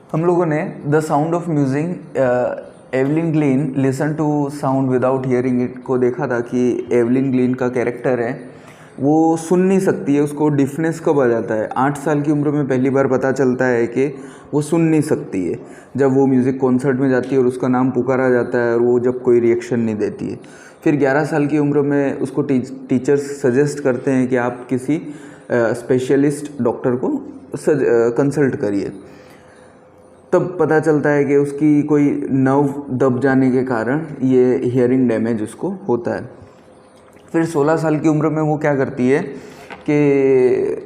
हम लोगों ने the sound of music Evelyn Glennie listen to sound without hearing it को देखा था कि एवलिन ग्लीन का कैरेक्टर है वो सुन नहीं सकती है। उसको डिफनेस कब आ जाता है? 8 साल की उम्र में पहली बार पता चलता है कि वो सुन नहीं सकती है, जब वो म्यूज़िक कॉन्सर्ट में जाती है और उसका नाम पुकारा जाता है और वो जब कोई रिएक्शन नहीं देती है। फिर 11 साल की उम्र में उसको टीचर्स सजेस्ट करते हैं कि आप किसी स्पेशलिस्ट डॉक्टर को कंसल्ट करिए। तब पता चलता है कि उसकी कोई नर्व दब जाने के कारण ये हियरिंग डैमेज उसको होता है। फिर 16 साल की उम्र में वो क्या करती है कि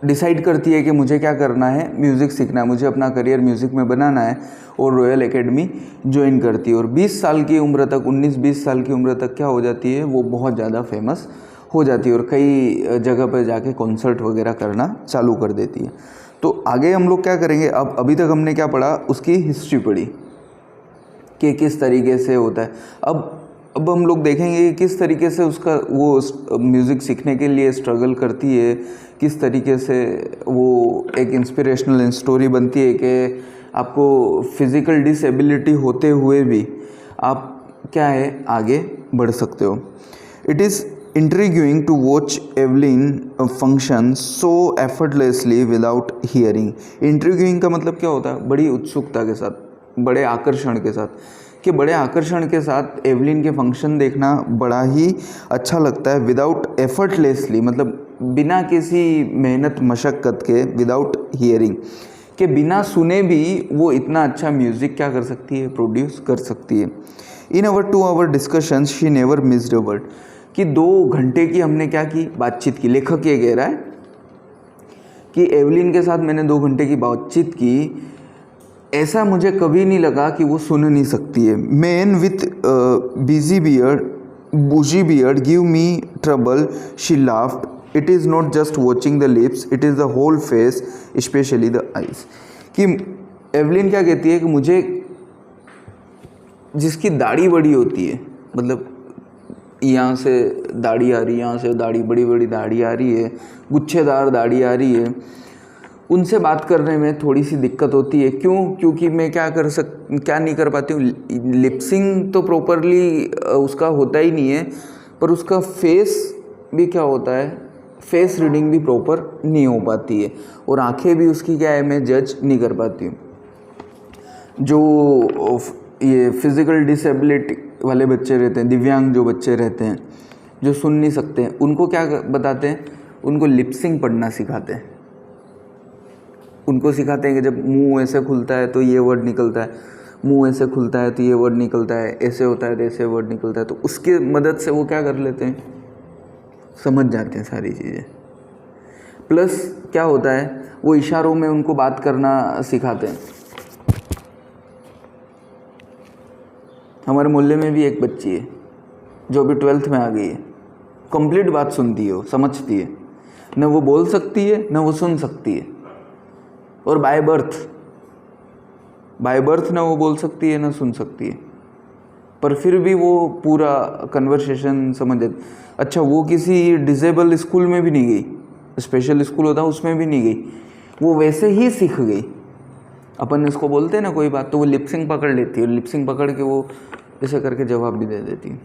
डिसाइड करती है कि मुझे क्या करना है, म्यूज़िक सीखना है, मुझे अपना करियर म्यूज़िक में बनाना है और रॉयल एकेडमी ज्वाइन करती है। और 20 साल की उम्र तक 19-20 साल की उम्र तक क्या हो जाती है, वो बहुत ज़्यादा फेमस हो जाती है और कई जगह पर जाके कॉन्सर्ट वगैरह करना चालू कर देती है। तो आगे हम लोग क्या करेंगे, अब अभी तक हमने क्या पढ़ा, उसकी हिस्ट्री पढ़ी कि किस तरीके से होता है। अब हम लोग देखेंगे कि किस तरीके से उसका वो म्यूज़िक सीखने के लिए स्ट्रगल करती है, किस तरीके से वो एक इंस्पिरेशनल स्टोरी बनती है कि आपको फिज़िकल डिसेबिलिटी होते हुए भी आप क्या है आगे बढ़ सकते हो। It is intriguing to watch Evelyn function so effortlessly without hearing। intriguing का मतलब क्या होता है? बड़ी उत्सुकता के साथ, बड़े आकर्षण के साथ, कि बड़े आकर्षण के साथ एवलिन के फंक्शन देखना बड़ा ही अच्छा लगता है। विदाउट एफर्टलेसली मतलब बिना किसी मेहनत मशक्क़त के, विदाउट हियरिंग के बिना सुने भी वो इतना अच्छा म्यूज़िक क्या कर सकती है, प्रोड्यूस कर सकती है। In our 2 hour discussion she never missed a word, कि 2 घंटे की हमने क्या की, बातचीत की। लेखक ये कह रहा है कि एवलिन के साथ मैंने 2 घंटे की बातचीत की, ऐसा मुझे कभी नहीं लगा कि वो सुन नहीं सकती है। Man with bushy beard give me trouble, she laughed, it is not just watching the lips, it is the whole face, specially the eyes. कि एवलिन क्या कहती है कि मुझे, जिसकी दाढ़ी बड़ी होती है, मतलब यहाँ से दाढ़ी आ रही है, यहाँ से दाढ़ी, बड़ी बड़ी दाढ़ी आ रही है, गुच्छेदार दाढ़ी आ रही है, उनसे बात करने में थोड़ी सी दिक्कत होती है। क्यों? क्योंकि मैं क्या नहीं कर पाती हूँ, लिपसिंग तो प्रॉपरली उसका होता ही नहीं है, पर उसका फेस भी क्या होता है, फेस रीडिंग भी प्रॉपर नहीं हो पाती है और आंखें भी उसकी क्या है, मैं जज नहीं कर पाती हूँ। जो ये फिज़िकल डिसेबिलिटी वाले बच्चे रहते हैं, दिव्यांग जो बच्चे रहते हैं, जो सुन नहीं सकते हैं, उनको क्या बताते हैं, उनको लिपसिंग पढ़ना सिखाते हैं। उनको सिखाते हैं कि जब मुंह ऐसे खुलता है तो ये वर्ड निकलता है, मुंह ऐसे खुलता है तो ये वर्ड निकलता है, ऐसे होता है तो ऐसे वर्ड निकलता है। तो उसके मदद से वो क्या कर लेते हैं, समझ जाते हैं सारी चीज़ें। प्लस क्या होता है, वो इशारों में उनको बात करना सिखाते हैं। हमारे मोहल्ले में भी एक बच्ची है जो अभी 12th में आ गई है, कंप्लीट बात सुनती है, वो समझती है, न वो बोल सकती है न वो सुन सकती है, और बाय बर्थ न वो बोल सकती है न सुन सकती है, पर फिर भी वो पूरा कन्वर्सेशन समझ जाती। अच्छा, वो किसी डिसेबल स्कूल में भी नहीं गई, स्पेशल स्कूल होता उसमें भी नहीं गई, वो वैसे ही सीख गई। अपन इसको बोलते हैं ना कोई बात, तो वो लिपसिंग पकड़ लेती है और लिपसिंग पकड़ के वो ऐसे करके जवाब भी दे देती है।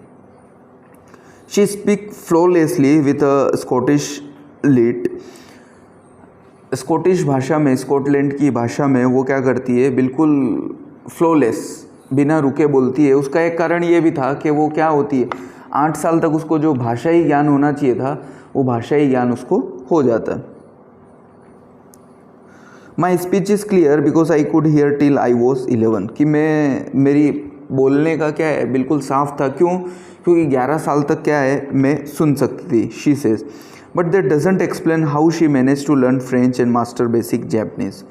She speak flawlessly with a Scottish lilt. Scottish भाषा में, स्कॉटलैंड की भाषा में वो क्या करती है, बिल्कुल फ्लोलेस, बिना रुके बोलती है। उसका एक कारण ये भी था कि वो क्या होती है, 8 साल तक उसको जो भाषाई ज्ञान होना चाहिए था, वो भाषाई ज्ञान उसको हो जाता है। My speech is clear because I could hear till I was 11, कि मेरी बोलने का क्या है बिल्कुल साफ था। क्यों? क्योंकि 11 साल तक क्या है मैं सुन सकती थी। She says but that doesn't explain how she manage to learn French and master basic Japanese.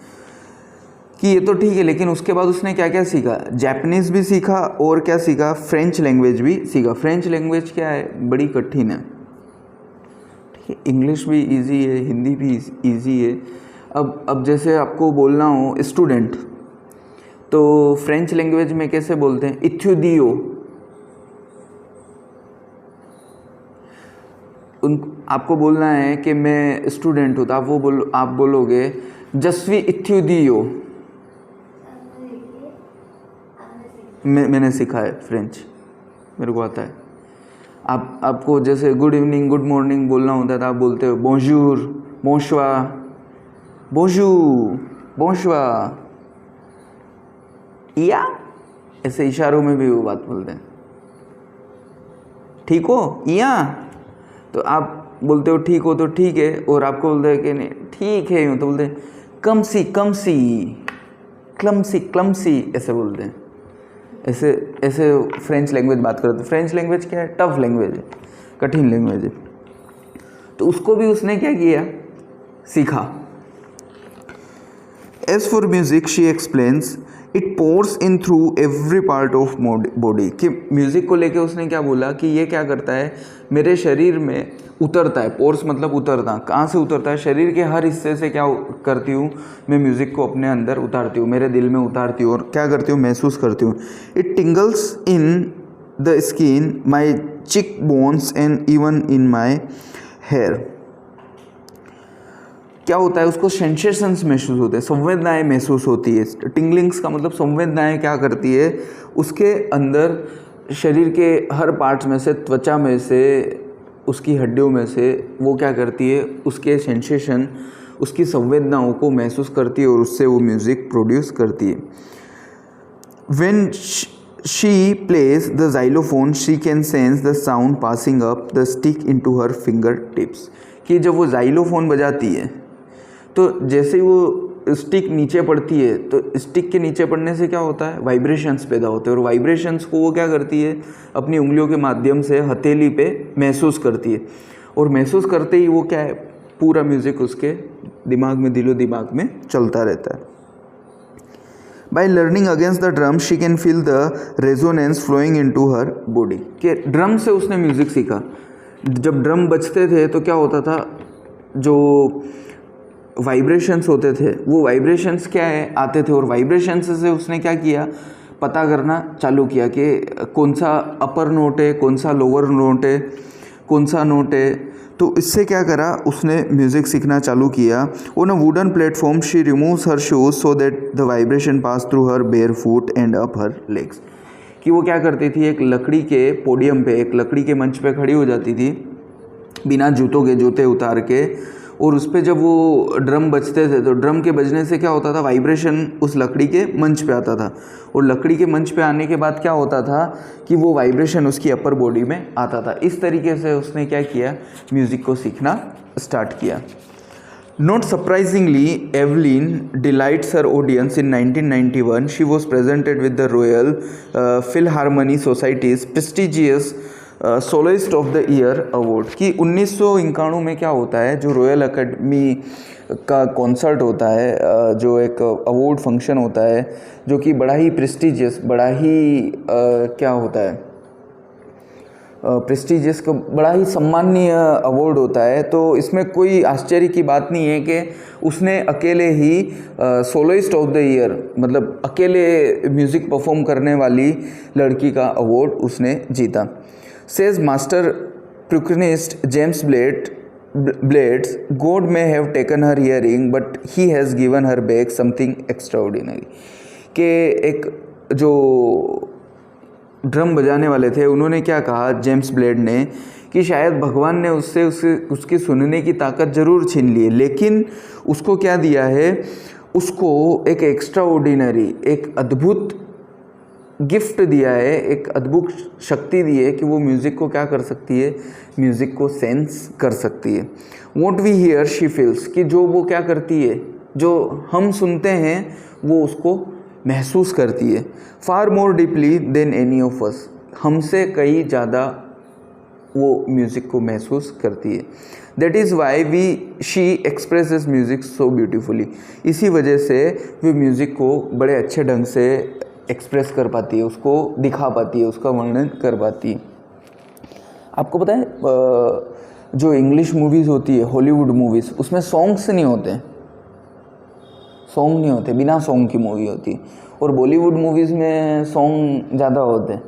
कि ये तो ठीक है, लेकिन उसके बाद उसने क्या क्या सीखा, जैपनीज़ भी सीखा और क्या सीखा, फ्रेंच लैंग्वेज भी सीखा। फ्रेंच लैंग्वेज क्या है, बड़ी कठिन है। ठीक है, इंग्लिश भी इजी है, हिंदी भी इजी है। अब जैसे आपको बोलना हो स्टूडेंट, तो फ्रेंच लैंग्वेज में कैसे बोलते हैं, इथ्यूदियो। आपको बोलना है कि मैं स्टूडेंट हूँ, तो आप बोलोगे जस्वी इत्युदियो, मैंने सीखा है फ्रेंच, मेरे को आता है। आपको जैसे गुड इवनिंग गुड मॉर्निंग बोलना होता है तो आप बोलते हो बोंजूर, बोंशवा, बोंजू, बोंशवा, या ऐसे इशारों में भी वो बात बोलते हैं। ठीक हो या, तो आप बोलते हो ठीक हो तो ठीक है, और आपको बोलते हैं कि नहीं ठीक है यूँ, तो बोलते हैं कमसी कमसी, क्लमसी क्लमसी, ऐसे बोलते हैं। ऐसे ऐसे फ्रेंच लैंग्वेज बात करते हैं। फ्रेंच लैंग्वेज क्या है? टफ लैंग्वेज है, कठिन लैंग्वेज है। तो उसको भी उसने क्या किया? सीखा। As for music she explains it pours in through every part of body, कि म्यूज़िक को लेके उसने क्या बोला कि ये क्या करता है, मेरे शरीर में उतरता है। पोर्स मतलब उतरना, कहाँ से उतरता है? शरीर के हर हिस्से से क्या करती हूँ मैं, म्यूज़िक को अपने अंदर उतारती हूँ, मेरे दिल में उतारती हूँ, और क्या करती हूँ? महसूस करती हूँ। It tingles in the skin, my cheek bones and even in my hair. क्या होता है? उसको सेंसेशंस महसूस होते हैं, संवेदनाएं महसूस होती है। टिंगलिंग्स का मतलब संवेदनाएं क्या करती है? उसके अंदर शरीर के हर पार्ट्स में से, त्वचा में से, उसकी हड्डियों में से वो क्या करती है? उसके सेंसेशन, उसकी संवेदनाओं को महसूस करती है और उससे वो म्यूज़िक प्रोड्यूस करती है। When she plays the xylophone she can sense the sound passing up the stick into her finger tips, कि जब वो जाइलोफोन बजाती है तो जैसे ही वो स्टिक नीचे पड़ती है तो स्टिक के नीचे पड़ने से क्या होता है? वाइब्रेशंस पैदा होते हैं, और वाइब्रेशंस को वो क्या करती है? अपनी उंगलियों के माध्यम से हथेली पे महसूस करती है, और महसूस करते ही वो क्या है? पूरा म्यूज़िक उसके दिमाग में, दिलो दिमाग में चलता रहता है। By learning against the drum she can feel the resonance flowing in to her body, के ड्रम से उसने म्यूज़िक सीखा। जब ड्रम बजते थे तो क्या होता था? जो वाइब्रेशंस होते थे वो वाइब्रेशंस क्या है? आते थे, और वाइब्रेशंस से उसने क्या किया? पता करना चालू किया कि कौन सा अपर नोट है, कौन सा लोअर नोट है, कौन सा नोट है। तो इससे क्या करा? उसने म्यूज़िक सीखना चालू किया। On a wooden platform she removes her shoes so that the vibration pass through her bear foot and up her legs, कि वो क्या करती थी? एक लकड़ी के पोडियम पे, एक लकड़ी के मंच पे खड़ी हो जाती थी बिना जूतों के, जूते उतार के, और उस पर जब वो ड्रम बजते थे तो ड्रम के बजने से क्या होता था? वाइब्रेशन उस लकड़ी के मंच पे आता था, और लकड़ी के मंच पे आने के बाद क्या होता था कि वो वाइब्रेशन उसकी अपर बॉडी में आता था। इस तरीके से उसने क्या किया? म्यूज़िक को सीखना स्टार्ट किया। Not surprisingly Evelyn delights her audience in 1991 she was presented with the Royal Philharmonic Society's prestigious soloist of the year award, कि 1991 में क्या होता है? जो रॉयल अकेडमी का कॉन्सर्ट होता है, जो एक अवार्ड फंक्शन होता है, जो कि बड़ा ही प्रेस्टिजियस, बड़ा ही क्या होता है? प्रेस्टिजियस का बड़ा ही सम्माननीय अवार्ड होता है। तो इसमें कोई आश्चर्य की बात नहीं है कि उसने अकेले ही सोलोइस्ट ऑफ द ईयर, मतलब अकेले म्यूज़िक परफॉर्म करने वाली लड़की का अवार्ड उसने जीता। Says master percussionist James Blades, God may have taken her hearing, but he has given her back something extraordinary. कि एक जो ड्रम बजाने वाले थे उन्होंने क्या कहा, जेम्स ब्लेड ने, कि शायद भगवान ने उससे उसकी सुनने की ताकत ज़रूर छीन ली है, लेकिन उसको क्या दिया है? उसको एक एक्स्ट्राऑर्डिनरी, एक अद्भुत गिफ्ट दिया है, एक अद्भुत शक्ति दी है कि वो म्यूज़िक को क्या कर सकती है? म्यूज़िक को सेंस कर सकती है। What we hear she feels, कि जो वो क्या करती है? जो हम सुनते हैं वो उसको महसूस करती है। Far more deeply than any of us, हमसे कई ज़्यादा वो म्यूज़िक को महसूस करती है। That is why she expresses music so beautifully, इसी वजह से वो म्यूज़िक को बड़े अच्छे ढंग से एक्सप्रेस कर पाती है, उसको दिखा पाती है, उसका वर्णन कर पाती है। आपको पता है जो इंग्लिश मूवीज़ होती है, हॉलीवुड मूवीज़, उसमें सॉन्ग्स नहीं होते, सॉन्ग नहीं होते, बिना सॉन्ग की मूवी होती है, और बॉलीवुड मूवीज़ में सॉन्ग ज़्यादा होते हैं।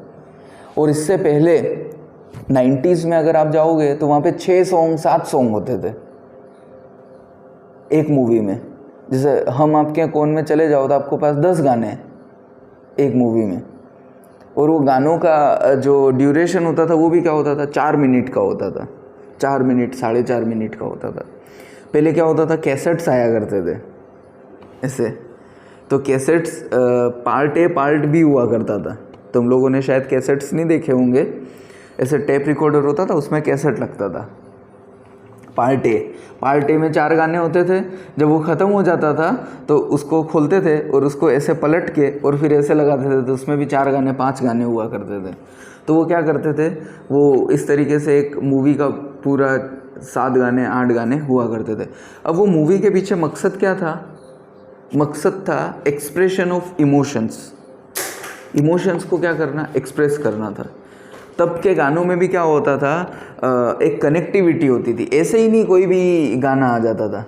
और इससे पहले 90s में अगर आप जाओगे तो वहाँ पे 6 सॉन्ग 7 सॉन्ग होते थे एक मूवी में, जैसे हम आपके यहाँ कौन में चले जाओ तो आपको पास 10 गाने हैं एक मूवी में, और वो गानों का जो ड्यूरेशन होता था वो भी क्या होता था, 4 मिनट का होता था, 4 मिनट 4.5 मिनट का होता था। पहले क्या होता था, कैसेट्स आया करते थे ऐसे, तो cassettes part A part B हुआ करता था। तुम लोगों ने शायद कैसेट्स नहीं देखे होंगे, ऐसे टेप रिकॉर्डर होता था, उसमें कैसेट लगता था। पार्ट ए में 4 गाने होते थे। जब वो ख़त्म हो जाता था तो उसको खोलते थे और उसको ऐसे पलट के और फिर ऐसे लगाते थे, तो उसमें भी 4 गाने 5 गाने हुआ करते थे। तो वो क्या करते थे, वो इस तरीके से एक मूवी का पूरा 7 गाने 8 गाने हुआ करते थे। अब वो मूवी के पीछे मकसद क्या था, मकसद था एक्सप्रेशन ऑफ इमोशंस, इमोशंस को क्या करना, एक्सप्रेस करना था। तब के गानों में भी क्या होता था, एक कनेक्टिविटी होती थी। ऐसे ही नहीं कोई भी गाना आ जाता था,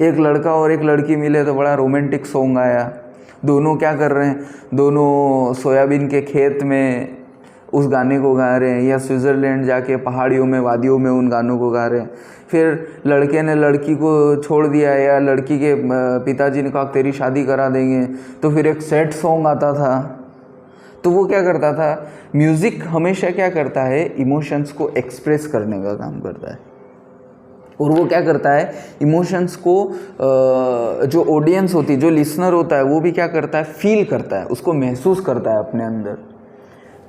एक लड़का और एक लड़की मिले तो बड़ा रोमांटिक सॉन्ग आया, दोनों क्या कर रहे हैं, दोनों सोयाबीन के खेत में उस गाने को गा रहे हैं, या स्विट्ज़रलैंड जाके पहाड़ियों में वादियों में उन गानों को गा रहे हैं। फिर लड़के ने लड़की को छोड़ दिया, या लड़की के पिताजी ने कहा तेरी शादी करा देंगे, तो फिर एक सैड सॉन्ग आता था। तो वो क्या करता था, म्यूज़िक हमेशा क्या करता है, इमोशंस को एक्सप्रेस करने का काम करता है। और वो क्या करता है, इमोशंस को जो ऑडियंस होती है, जो लिसनर होता है, वो भी क्या करता है, फील करता है, उसको महसूस करता है अपने अंदर।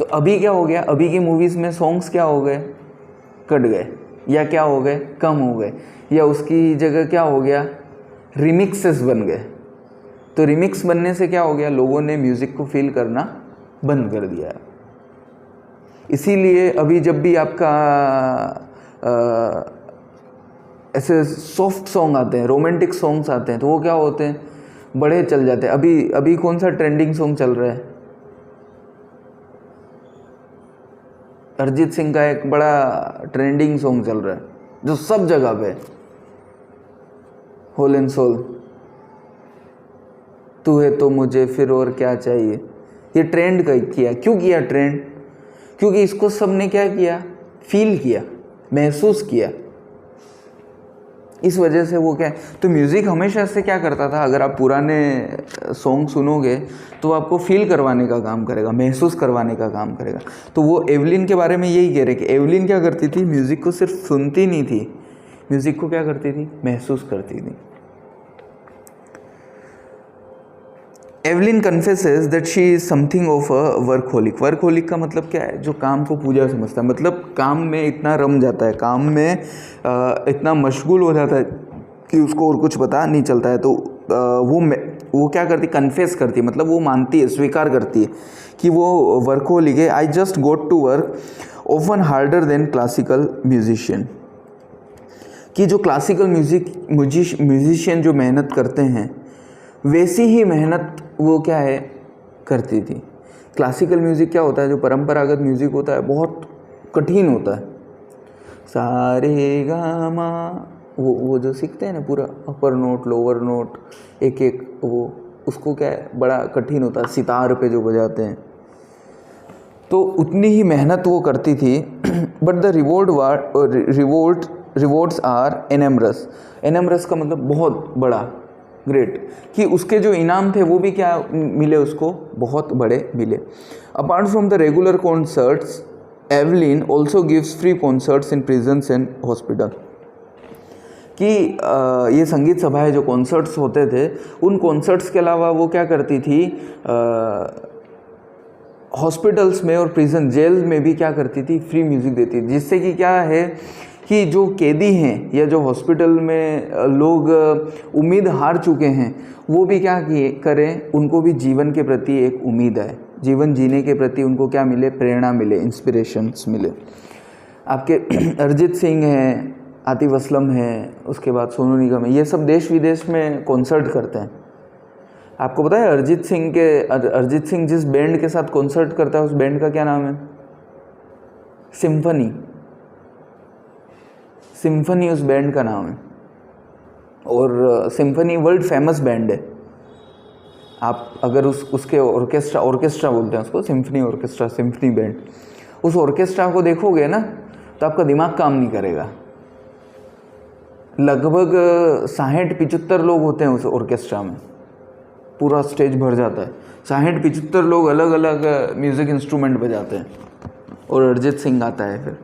तो अभी क्या हो गया, अभी की मूवीज़ में सॉन्ग्स क्या हो गए, कट गए, या क्या हो गए, कम हो गए, या उसकी जगह क्या हो गया, रिमिक्सेस बन गए। तो रिमिक्स बनने से क्या हो गया, लोगों ने म्यूज़िक को फील करना बंद कर दिया। इसीलिए अभी जब भी आपका ऐसे सॉफ्ट सॉन्ग आते हैं, रोमांटिक सॉन्ग्स आते हैं, तो वो क्या होते हैं, बड़े चल जाते हैं। अभी कौन सा ट्रेंडिंग सॉन्ग चल रहा है, अरिजीत सिंह का एक बड़ा ट्रेंडिंग सॉन्ग चल रहा है जो सब जगह पे, होल एंड सोल, तू है तो मुझे फिर और क्या चाहिए। ये ट्रेंड किया, क्यों किया ट्रेंड, क्योंकि इसको सबने क्या किया, फील किया, महसूस किया, इस वजह से वो क्या है। तो म्यूज़िक हमेशा से क्या करता था, अगर आप पुराने सॉन्ग सुनोगे तो आपको फील करवाने का काम करेगा, महसूस करवाने का काम करेगा। तो वो एवलिन के बारे में यही कह रहे कि एवलिन क्या करती थी, म्यूज़िक को सिर्फ सुनती नहीं थी, म्यूज़िक को क्या करती थी, महसूस करती थी। Evelyn confesses that she is something of a workaholic. Workaholic का मतलब क्या है, जो काम को पूजा समझता है, मतलब काम में इतना रम जाता है, काम में इतना मशगूल हो जाता है कि उसको और कुछ पता नहीं चलता है। तो वो क्या करती, कन्फेस करती है, मतलब वो मानती है, स्वीकार करती है कि वो वर्कहोलिक है। I just got to work often harder than classical musician, कि जो क्लासिकल म्यूजिशियन जो मेहनत करते हैं वैसी ही मेहनत वो क्या है, करती थी। क्लासिकल म्यूज़िक क्या होता है, जो परंपरागत म्यूज़िक होता है बहुत कठिन होता है। सारे गामा वो जो सीखते हैं ना, पूरा अपर नोट लोअर नोट एक एक, वो उसको क्या है, बड़ा कठिन होता है, सितार पे जो बजाते हैं, तो उतनी ही मेहनत वो करती थी। But the rewards are enormous. Enormous का मतलब बहुत बड़ा, ग्रेट, कि उसके जो इनाम थे वो भी क्या मिले उसको, बहुत बड़े मिले। Apart from the regular concerts, Evelyn also gives free concerts in prisons and hospital, कि ये संगीत सभाएं जो कॉन्सर्ट्स होते थे, उन कॉन्सर्ट्स के अलावा वो क्या करती थी, हॉस्पिटल्स में और प्रिजन जेल में भी क्या करती थी, फ्री म्यूज़िक देती थी। जिससे कि क्या है कि जो कैदी हैं या जो हॉस्पिटल में लोग उम्मीद हार चुके हैं, वो भी क्या करें, उनको भी जीवन के प्रति एक उम्मीद है, जीवन जीने के प्रति उनको क्या मिले, प्रेरणा मिले, इंस्पिरेशंस मिले। आपके अरिजीत सिंह हैं, आतिफ असलम हैं, उसके बाद सोनू निगम है, ये सब देश विदेश में कॉन्सर्ट करते हैं। आपको पता है अरिजीत सिंह जिस बैंड के साथ कॉन्सर्ट करता है उस बैंड का क्या नाम है, सिम्फनी उस बैंड का नाम है। और सिम्फनी वर्ल्ड फेमस बैंड है। आप अगर उसके ऑर्केस्ट्रा बोलते हैं उसको, सिम्फनी ऑर्केस्ट्रा, सिम्फनी बैंड, उस ऑर्केस्ट्रा को देखोगे ना तो आपका दिमाग काम नहीं करेगा। लगभग 60-75 लोग होते हैं उस ऑर्केस्ट्रा में, पूरा स्टेज भर जाता है, 60-75 लोग अलग अलग म्यूज़िक इंस्ट्रूमेंट बजाते हैं और अरिजीत सिंह आता है। फिर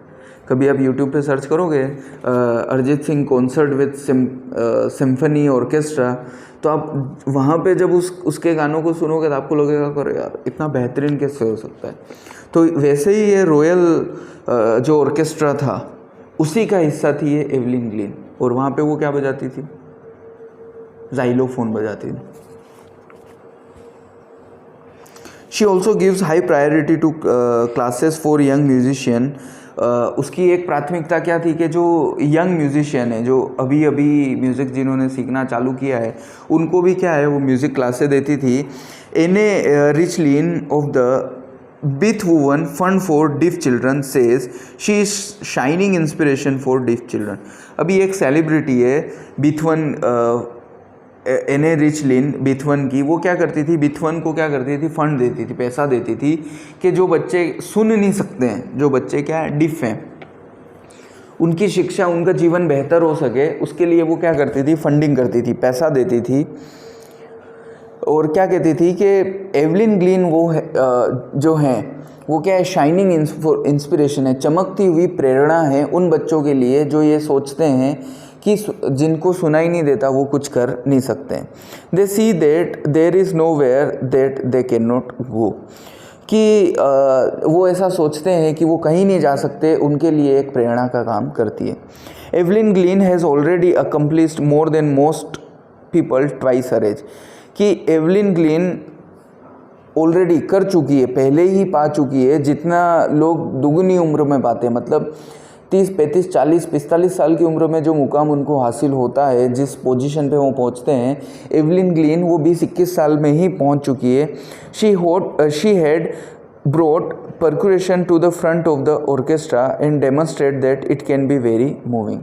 कभी आप यूट्यूब पे सर्च करोगे Arijit Singh concert with symphony orchestra, तो आप वहाँ पे जब उसके गानों को सुनोगे तो आपको लगेगा अरे यार इतना बेहतरीन कैसे हो सकता है। तो वैसे ही ये रॉयल जो ऑर्केस्ट्रा था उसी का हिस्सा थी ये एवलिन ग्लीन, और वहाँ पे वो क्या बजाती थी, जाइलोफोन बजाती थी। She also gives high priority to classes for young musician. उसकी एक प्राथमिकता क्या थी कि जो यंग म्यूजिशियन है, जो अभी अभी म्यूज़िक जिन्होंने सीखना चालू किया है, उनको भी क्या है वो म्यूज़िक क्लासेस देती थी। एने रिचलिन of the Beethoven Fund for Deaf Children says she is shining inspiration for deaf children। अभी एक सेलिब्रिटी है बीथवन, एने रिचलिन बीथवन की, वो क्या करती थी, बीथवन को क्या करती थी, फंड देती थी, पैसा देती थी कि जो बच्चे सुन नहीं सकते हैं, जो बच्चे क्या है डिफ हैं, उनकी शिक्षा, उनका जीवन बेहतर हो सके, उसके लिए वो क्या करती थी, फंडिंग करती थी, पैसा देती थी। और क्या कहती थी कि एवलिन ग्लीन वो है, जो हैं वो क्या है, शाइनिंग इंस्पिरेशन है, चमकती हुई प्रेरणा है उन बच्चों के लिए जो ये सोचते हैं कि जिनको सुनाई नहीं देता वो कुछ कर नहीं सकते हैं। They see that there is nowhere that they can not go, कि वो ऐसा सोचते हैं कि वो कहीं नहीं जा सकते, उनके लिए एक प्रेरणा का काम करती है। Evelyn Glennie has already accomplished more than most people twice her age, कि एवलिन ग्लीन ऑलरेडी कर चुकी है, पहले ही पा चुकी है जितना लोग दुगनी उम्र में पाते हैं, मतलब 30, 35, 40, 45 साल की उम्र में जो मुकाम उनको हासिल होता है, जिस पोजीशन पे वो पहुंचते हैं, एवलिन ग्लीन वो 20-21 साल में ही पहुंच चुकी है। She had brought percussion to the front of the orchestra and demonstrate that it can be very moving।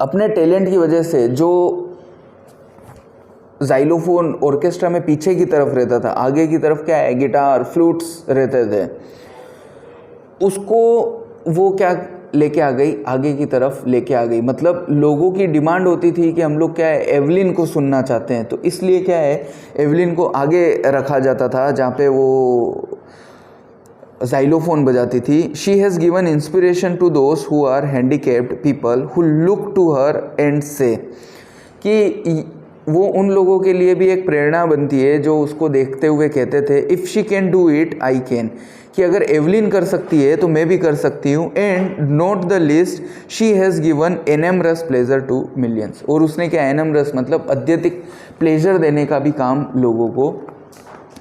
अपने टैलेंट की वजह से जो जाइलोफोन ऑर्केस्ट्रा में पीछे की तरफ रहता था, आगे की तरफ क्या है, गिटार फ्लूट्स रहते थे, उसको वो क्या लेके आ गई, आगे की तरफ लेके आ गई। मतलब लोगों की डिमांड होती थी कि हम लोग क्या है, एवलिन को सुनना चाहते हैं, तो इसलिए क्या है, एवलिन को आगे रखा जाता था जहाँ पे वो जाइलोफोन बजाती थी। She has given inspiration to those who are handicapped people who look to her and say, कि वो उन लोगों के लिए भी एक प्रेरणा बनती है जो उसको देखते हुए कहते थे, if she can do it I can, कि अगर एवलिन कर सकती है तो मैं भी कर सकती हूँ। And note the list, she has given enormous pleasure to millions, और उसने क्या, एनमरस मतलब अत्यधिक प्लेजर देने का भी काम लोगों को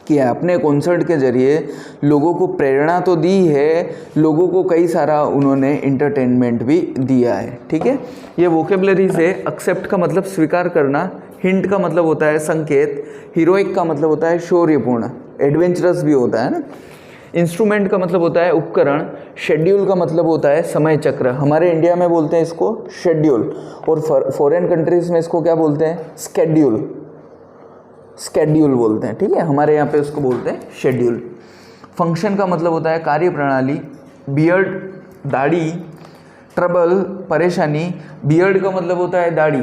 किया। अपने कॉन्सर्ट के जरिए लोगों को प्रेरणा तो दी है, लोगों को कई सारा उन्होंने इंटरटेनमेंट भी दिया है। ठीक है, ये वोकेबलरी से एक्सेप्ट का मतलब स्वीकार करना, हिंट का मतलब होता है संकेत, हीरोइक का मतलब होता है शौर्यपूर्ण, एडवेंचरस भी होता है ना, इंस्ट्रूमेंट का मतलब होता है उपकरण, शेड्यूल का मतलब होता है समय चक्र, हमारे इंडिया में बोलते हैं इसको शेड्यूल, और फॉरेन कंट्रीज़ में इसको क्या बोलते हैं, स्केड्यूल बोलते हैं। ठीक है, हमारे यहाँ पे उसको बोलते हैं शेड्यूल। फंक्शन का मतलब होता है कार्य प्रणाली, बियर्ड दाढ़ी, ट्रबल परेशानी, बियर्ड का मतलब होता है दाढ़ी,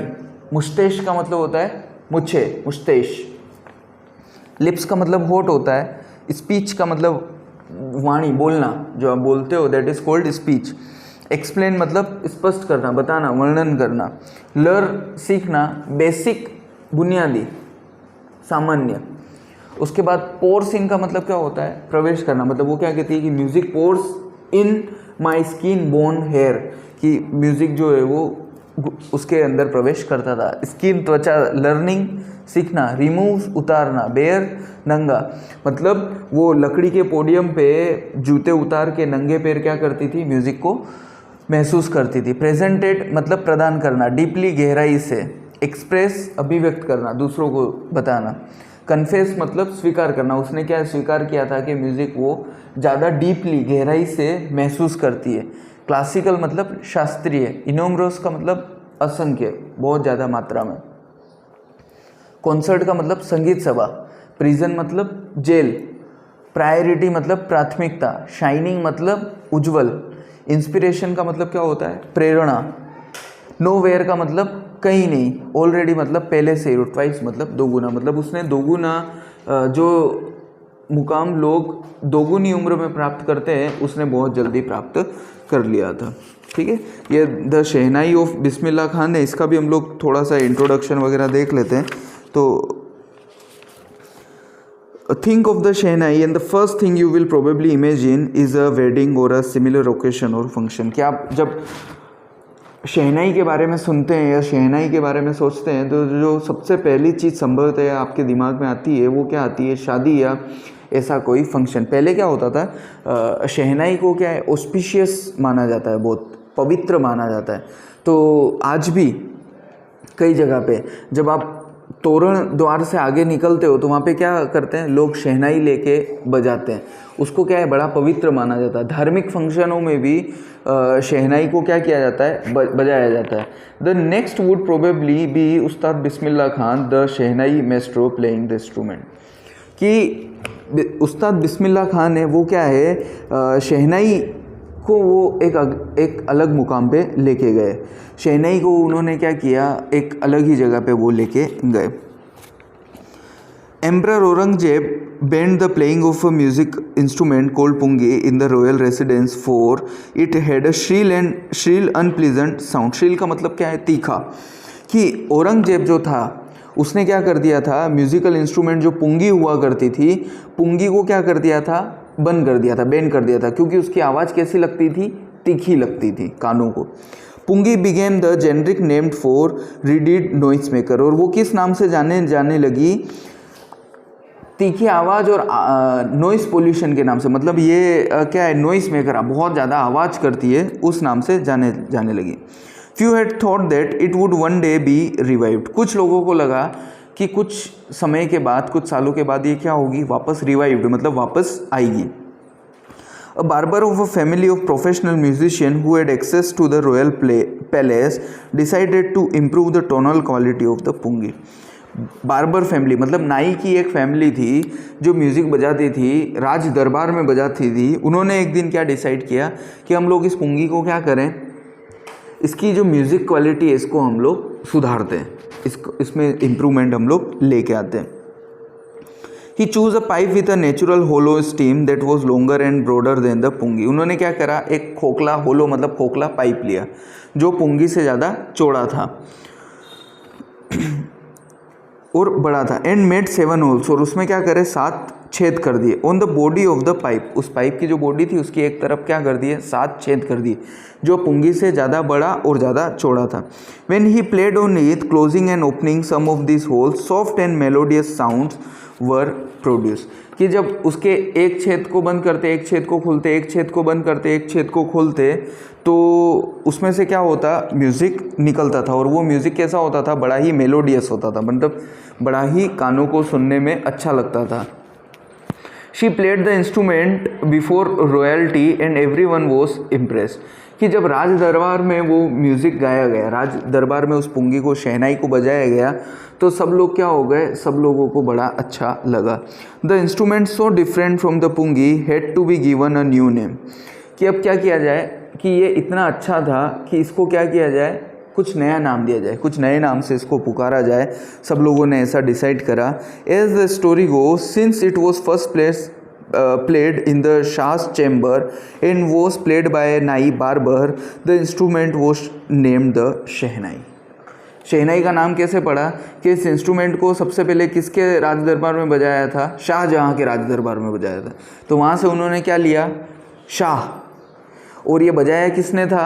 मुस्टेश का मतलब होता है मुच्छे, मुस्टेश, लिप्स का मतलब होठ होता है, स्पीच का मतलब वाणी, बोलना, जो आप बोलते हो that is called speech. Explain मतलब स्पष्ट करना, बताना, वर्णन करना। लर्न सीखना, बेसिक बुनियादी, सामान्य। उसके बाद पोर्स इन का मतलब क्या होता है, प्रवेश करना, मतलब वो क्या कहती है कि music pours in my skin bone hair, कि म्यूज़िक जो है वो उसके अंदर प्रवेश करता था। स्किन त्वचा, लर्निंग सीखना, रिमूव उतारना, बेयर नंगा, मतलब वो लकड़ी के पोडियम पे जूते उतार के नंगे पैर क्या करती थी, म्यूज़िक को महसूस करती थी। प्रेजेंटेड मतलब प्रदान करना, डीपली गहराई से, एक्सप्रेस अभिव्यक्त करना, दूसरों को बताना। कन्फेस मतलब स्वीकार करना, उसने क्या स्वीकार किया था कि म्यूज़िक वो ज़्यादा डीपली गहराई से महसूस करती है। क्लासिकल मतलब शास्त्रीय, इनोमरोस का मतलब असंख्य, बहुत ज़्यादा मात्रा में। कॉन्सर्ट का मतलब संगीत सभा, प्रिजन मतलब जेल, प्रायोरिटी मतलब प्राथमिकता, शाइनिंग मतलब उज्जवल, इंस्पिरेशन का मतलब क्या होता है, प्रेरणा, नोवेयर का मतलब कहीं नहीं, ऑलरेडी मतलब पहले से, ट्वाइस मतलब दोगुना, मतलब उसने दोगुना जो मुकाम लोग दोगुनी उम्र में प्राप्त करते हैं उसने बहुत जल्दी प्राप्त कर लिया था। ठीक है, ये the shehnai of Bismillah Khan है, इसका भी हम लोग थोड़ा सा इंट्रोडक्शन वगैरह देख लेते हैं। तो think of the shehnai and the first thing you will probably imagine is a wedding or a similar occasion or function। कि आप जब शहनाई के बारे में सुनते हैं या शहनाई के बारे में सोचते हैं तो जो सबसे पहली चीज़ संभवतः आपके दिमाग में आती है वो क्या आती है, शादी या ऐसा कोई फंक्शन। पहले क्या होता था, शहनाई को क्या है, ऑस्पिशियस माना जाता है, बहुत पवित्र माना जाता है। तो आज भी कई जगह पे जब आप तोरण द्वार से आगे निकलते हो तो वहाँ पे क्या करते हैं लोग, शहनाई लेके बजाते हैं, उसको क्या है बड़ा पवित्र माना जाता है। धार्मिक फंक्शनों में भी शहनाई को क्या किया जाता है, बजाया जाता है। The next would probably be Ustad Bismillah Khan the shehnai maestro playing the instrument. कि उस्ताद बिस्मिल्लाह खान है वो क्या है, शहनाई को वो एक अलग मुकाम पे लेके गए। शहनाई को उन्होंने क्या किया, एक अलग ही जगह पे वो लेके गए। Emperor Aurangzeb banned the playing of a music instrument called pungi in the royal residence for it had a shrill unpleasant sound। shrill का मतलब क्या है, तीखा। कि औरंगजेब जो था उसने क्या कर दिया था, म्यूजिकल इंस्ट्रूमेंट जो पुंगी हुआ करती थी, पुंगी को क्या कर दिया था, बंद कर दिया था, बैन कर दिया था, क्योंकि उसकी आवाज़ कैसी लगती थी, तीखी लगती थी कानों को। Pungi became the generic named for reeded noise maker. और वो किस नाम से जाने लगी, तीखी आवाज़ और नॉइस पोल्यूशन के नाम से। मतलब ये क्या है, नॉइस मेकर, बहुत ज़्यादा आवाज़ करती है, उस नाम से जाने लगी। Few had thought that it would one day B revived. कुछ लोगों को लगा कि कुछ समय के बाद, कुछ सालों के बाद ये क्या होगी, वापस रिवाइव्ड, मतलब वापस आएगी। A barber of a family of professional musicians who had access to the royal palace decided to improve the tonal quality of the pungi। Barber family मतलब नाई की एक फैमिली थी जो म्यूज़िक बजाती थी, राज दरबार में बजाती थी। उन्होंने एक दिन क्या डिसाइड किया कि हम लोग इस पुंगी को क्या करें, इसकी जो म्यूज़िक क्वालिटी है इसको हम लोग सुधारते हैं, इसमें इम्प्रूवमेंट हम लोग लेके आते हैं। He chose a pipe with a natural hollow stem that was longer and broader than the pungi। उन्होंने क्या करा, एक खोखला, होलो मतलब खोखला पाइप लिया जो पुंगी से ज़्यादा चौड़ा था और बड़ा था। एंड मेड 7 होल्स, और उसमें क्या करे, 7 छेद कर दिए। On the body of the pipe, उस पाइप की जो बॉडी थी उसकी एक तरफ क्या कर दिए, 7 छेद कर दिए, जो पुंगी से ज़्यादा बड़ा और ज़्यादा चौड़ा था। When he played on it, closing and opening some of this holes, soft and melodious sounds were produce. कि जब उसके एक छेद को बंद करते, एक छेद को खोलते, एक छेद को बंद करते, एक छेद को खोलते, तो उसमें से क्या होता, म्यूज़िक निकलता था। और वो म्यूज़िक कैसा होता था, बड़ा ही मेलोडियस होता था, मतलब बड़ा ही कानों को सुनने में अच्छा लगता था। She played the instrument before royalty and everyone was impressed. कि जब राज दरबार में वो म्यूज़िक गाया गया, राज दरबार में उस पुंगी को, शहनाई को बजाया गया, तो सब लोग क्या हो गए, सब लोगों को बड़ा अच्छा लगा। The instrument so different from the pungi had to be given a new name. कि अब क्या किया जाए, कि ये इतना अच्छा था कि इसको क्या किया जाए, कुछ नया नाम दिया जाए, कुछ नए नाम से इसको पुकारा जाए। सब लोगों ने ऐसा डिसाइड करा। As the story go, since it was first place played in the Shah's chamber and was played by a Nai barber, the instrument was named the Shehnai। शहनाई का नाम कैसे पड़ा कि इस इंस्ट्रूमेंट को सबसे पहले किसके राज दरबार में बजाया था, शाहजहाँ के राज दरबार में बजाया था। तो वहाँ से उन्होंने क्या लिया, शाह, और ये बजाया किसने था,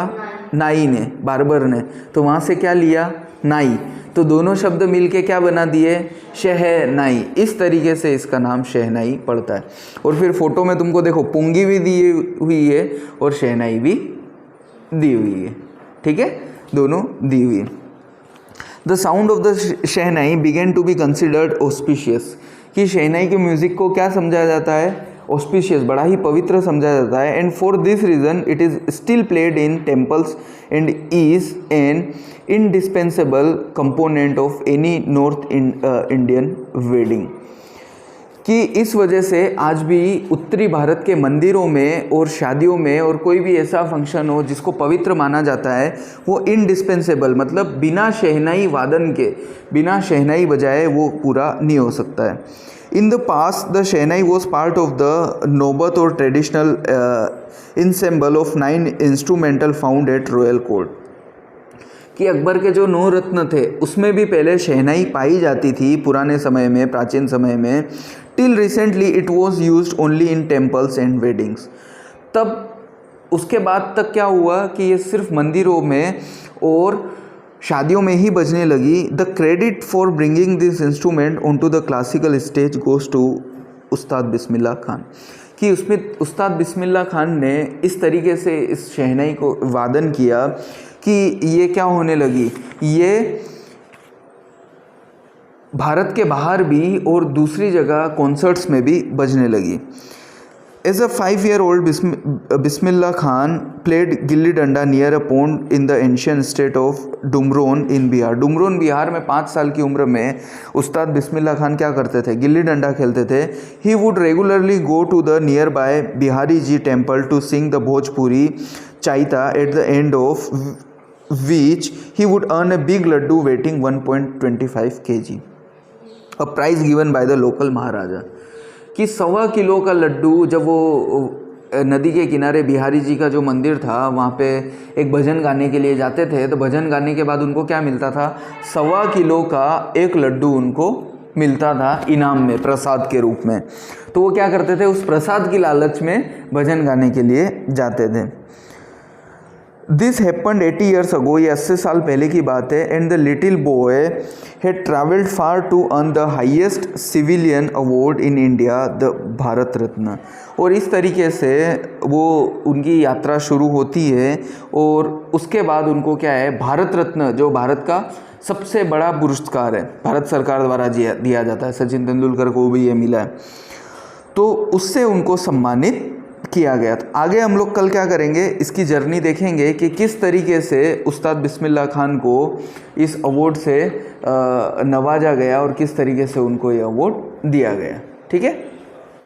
नाई ने, बार्बर ने। तो वहाँ से क्या लिया, नाई। तो दोनों शब्द मिलके क्या बना दिए, शहनाई। इस तरीके से इसका नाम शहनाई पड़ता है। और फिर फोटो में तुमको देखो, पुंगी भी दी हुई है और शहनाई भी दी हुई है, ठीक है, दोनों दी हुई है। The sound of the shehnai began to be considered auspicious. कि शहनाई के म्यूज़िक को क्या समझा जाता है, ऑस्पिशियस, बड़ा ही पवित्र समझा जाता है। And for this reason it is still played in temples and is an indispensable component of any north Indian wedding. कि इस वजह से आज भी उत्तरी भारत के मंदिरों में और शादियों में और कोई भी ऐसा फंक्शन हो जिसको पवित्र माना जाता है, वो इनडिस्पेंसेबल, मतलब बिना शहनाई वादन के, बिना शहनाई बजाए वो पूरा नहीं हो सकता है। In the past the shehnai was part of the नौबत और traditional ensemble of 9 instrumental found at royal court, कि अकबर के जो 9 रत्न थे उसमें भी पहले शहनाई पाई जाती थी पुराने समय में, प्राचीन समय में। Till recently it was used only in temples and weddings. तब उसके बाद तक क्या हुआ कि ये सिर्फ मंदिरों में और शादियों में ही बजने लगी। The credit for bringing this instrument on to the classical stage goes to Ustad Bismillah Khan, कि उसमें उस्ताद बिस्मिल्लाह खान ने इस तरीके से इस शहनाई को वादन किया कि ये क्या होने लगी, ये भारत के बाहर भी और दूसरी जगह कॉन्सर्ट्स में भी बजने लगी। As a 5-year-old Bismillah Khan played gilli danda near a pond in the ancient state of Dumraon in Bihar. Dumraon Bihar में 5 साल की उम्र में उस्ताद बिस्मिल्लाह खान क्या करते थे, गिल्ली डंडा खेलते थे। He would regularly go to the nearby Bihari ji temple to sing the Bhojpuri chaita, at the end of which he would earn a big laddu weighing 1.25 kg, a prize given by the local महाराजा। कि 1.25 kilo का लड्डू, जब वो नदी के किनारे बिहारी जी का जो मंदिर था वहाँ पे एक भजन गाने के लिए जाते थे, तो भजन गाने के बाद उनको क्या मिलता था, 1.25 किलो का एक लड्डू उनको मिलता था इनाम में, प्रसाद के रूप में। तो वो क्या करते थे, उस प्रसाद की लालच में भजन गाने के लिए जाते थे। दिस हैपन्ड 80 years ago, ये 80 साल पहले की बात है। And the little boy had travelled far to earn the highest civilian award in India, the Bharat Ratna. और इस तरीके से वो उनकी यात्रा शुरू होती है और उसके बाद उनको क्या है, भारत रत्न, जो भारत का सबसे बड़ा पुरस्कार है, भारत सरकार द्वारा दिया जाता है। सचिन तेंदुलकर को भी ये मिला है, तो उससे उनको सम्मानित किया गया था। आगे हम लोग कल क्या करेंगे, इसकी जर्नी देखेंगे कि किस तरीके से उस्ताद बिस्मिल्लाह खान को इस अवार्ड से नवाजा गया और किस तरीके से उनको ये अवार्ड दिया गया। ठीक है।